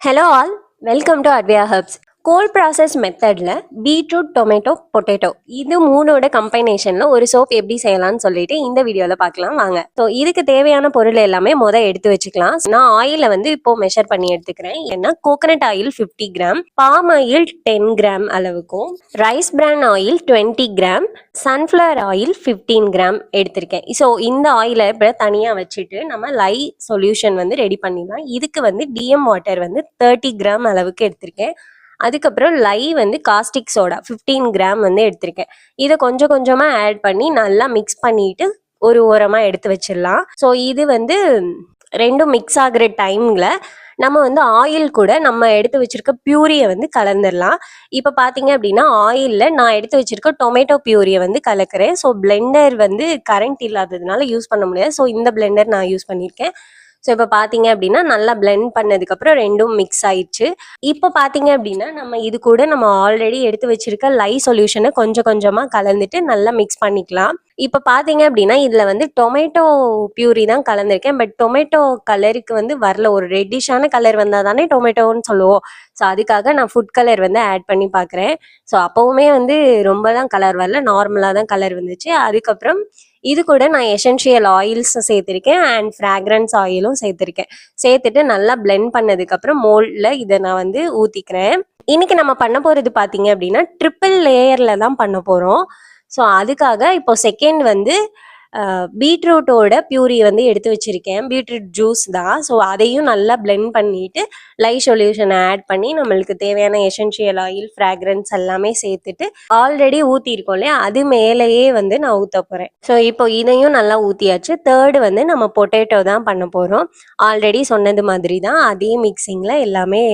Hello all, welcome to Advia Herbs. Gold process மெத்தடில் beetroot tomato potato இது மூணோட கம்பைனேஷனில் ஒரு soap எப்படி செய்யலாம்னு சொல்லிட்டு இந்த வீடியோவில் பார்க்கலாம் வாங்க. ஸோ இதுக்கு தேவையான பொருள் எல்லாமே எடுத்து வச்சுக்கலாம். நான் ஆயிலை இப்போ மெஷர் பண்ணி எடுத்துக்கிறேன். ஏன்னா coconut oil 50 gram, palm oil 10 gram அளவுக்கும், rice bran oil 20 gram, sunflower oil 15 gram எடுத்திருக்கேன். ஸோ இந்த ஆயிலை இப்போ தனியாக வச்சுட்டு நம்ம லை சொல்யூஷன் ரெடி பண்ணிடலாம். இதுக்கு டிஎம் வாட்டர் 30 கிராம் அளவுக்கு எடுத்திருக்கேன். அதுக்கப்புறம் லை காஸ்டிக் சோடா 15 கிராம் எடுத்திருக்கேன். இதை கொஞ்சம் கொஞ்சமாக ஆட் பண்ணி நல்லா மிக்ஸ் பண்ணிட்டு ஒரு ஓரமாக எடுத்து வச்சிடலாம். ஸோ இது ரெண்டும் மிக்ஸ் ஆகுற டைமில் நம்ம ஆயில் கூட நம்ம எடுத்து வச்சிருக்க பியூரியை கலந்துடலாம். இப்போ பார்த்தீங்க அப்படின்னா ஆயிலில் நான் எடுத்து வச்சிருக்க டொமேட்டோ பியூரியை கலக்கிறேன். ஸோ பிளெண்டர் கரண்ட் இல்லாததுனால யூஸ் பண்ண முடியாது. ஸோ இந்த பிளெண்டர் நான் யூஸ் பண்ணியிருக்கேன். ஸோ இப்போ பார்த்தீங்க அப்படின்னா நல்லா பிளெண்ட் பண்ணதுக்கப்புறம் ரெண்டும் மிக்ஸ் ஆயிடுச்சு. இப்போ பார்த்தீங்க அப்படின்னா நம்ம இது கூட நம்ம ஆல்ரெடி எடுத்து வச்சிருக்க லை சொல்யூஷனை கொஞ்சம் கொஞ்சமாக கலந்துட்டு நல்லா மிக்ஸ் பண்ணிக்கலாம். இப்போ பார்த்தீங்க அப்படின்னா இதில் டொமேட்டோ பியூரி தான் கலந்துருக்கேன். பட் டொமேட்டோ கலருக்கு வரல. ஒரு ரெட்டிஷான கலர் வந்தால் தானே டொமேட்டோன்னு சொல்லுவோம். ஸோ அதுக்காக நான் ஃபுட் கலர் ஆட் பண்ணி பார்க்குறேன். ஸோ அப்போவுமே ரொம்பலாம் கலர் வரல, நார்மலாக தான் கலர் வந்துச்சு. அதுக்கப்புறம் இது கூட நான் எசென்ஷியல் ஆயில்ஸ் சேர்த்துருக்கேன் அண்ட் ஃப்ராக்ரன்ஸ் ஆயிலும் சேர்த்துருக்கேன். சேர்த்துட்டு நல்லா பிளெண்ட் பண்ணதுக்கப்புறம் மோல்டில் இதை நான் ஊற்றிக்கிறேன். இன்னைக்கு நம்ம பண்ண போகிறது பார்த்தீங்க அப்படின்னா ட்ரிபிள் லேயரில் தான் பண்ண போகிறோம். ஸோ அதுக்காக இப்போ செகண்ட் பீட்ரூட்டோட பியூரி எடுத்து வச்சிருக்கேன். பீட்ரூட் ஜூஸ் தான். ஸோ அதையும் நல்லா பிளெண்ட் பண்ணிட்டு லை சொல்யூஷனை ஆட் பண்ணி நம்மளுக்கு தேவையான எசென்ஷியல் ஆயில், ஃப்ராக்ரன்ஸ் எல்லாமே சேர்த்துட்டு ஆல்ரெடி ஊற்றிருக்கோம் இல்லையா, அது மேலேயே நான் ஊற்ற போகிறேன். ஸோ இப்போ இதையும் நல்லா ஊற்றியாச்சு. தேர்டு நம்ம பொட்டேட்டோ தான் பண்ண போகிறோம். ஆல்ரெடி சொன்னது மாதிரி தான் அதே மிக்சிங்கில் எல்லாமே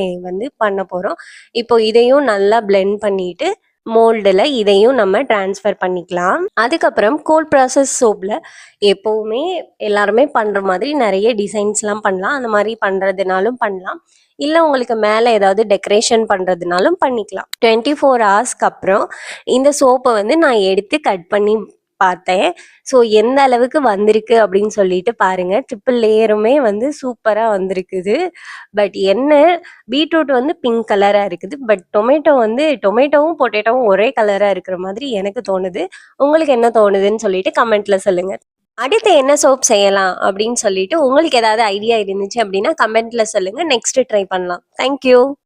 பண்ண போகிறோம். இப்போ இதையும் நல்லா பிளெண்ட் பண்ணிட்டு மோல்டில் இதையும் நம்ம டிரான்ஸ்ஃபர் பண்ணிக்கலாம். அதுக்கப்புறம் கோல்ட் ப்ராசஸ் சோப்பில் எப்போவுமே எல்லாருமே பண்ணுற மாதிரி நிறைய டிசைன்ஸ்லாம் பண்ணலாம். அந்த மாதிரி பண்ணுறதுனாலும் பண்ணலாம், இல்லை உங்களுக்கு மேலே ஏதாவது டெக்கரேஷன் பண்ணுறதுனாலும் பண்ணிக்கலாம். 24 ஹவர்ஸ்க்கு அப்புறம் இந்த சோப்பை நான் எடுத்து கட் பண்ணி பார்த்தேன். ஸோ எந்த அளவுக்கு வந்திருக்கு அப்படின்னு சொல்லிட்டு பாருங்க. ட்ரிபிள் லேயருமே சூப்பராக வந்திருக்குது. பட் என்ன, பீட்ரூட் பிங்க் கலராக இருக்குது. பட் டொமேட்டோவும் பொட்டேட்டோவும் ஒரே கலராக இருக்கிற மாதிரி எனக்கு தோணுது. உங்களுக்கு என்ன தோணுதுன்னு சொல்லிட்டு கமெண்ட்ல சொல்லுங்க. அடுத்து என்ன சோப் செய்யலாம் அப்படின்னு சொல்லிட்டு உங்களுக்கு ஏதாவது ஐடியா இருந்துச்சு அப்படின்னா கமெண்ட்ல சொல்லுங்க. நெக்ஸ்ட் ட்ரை பண்ணலாம். தேங்க்யூ.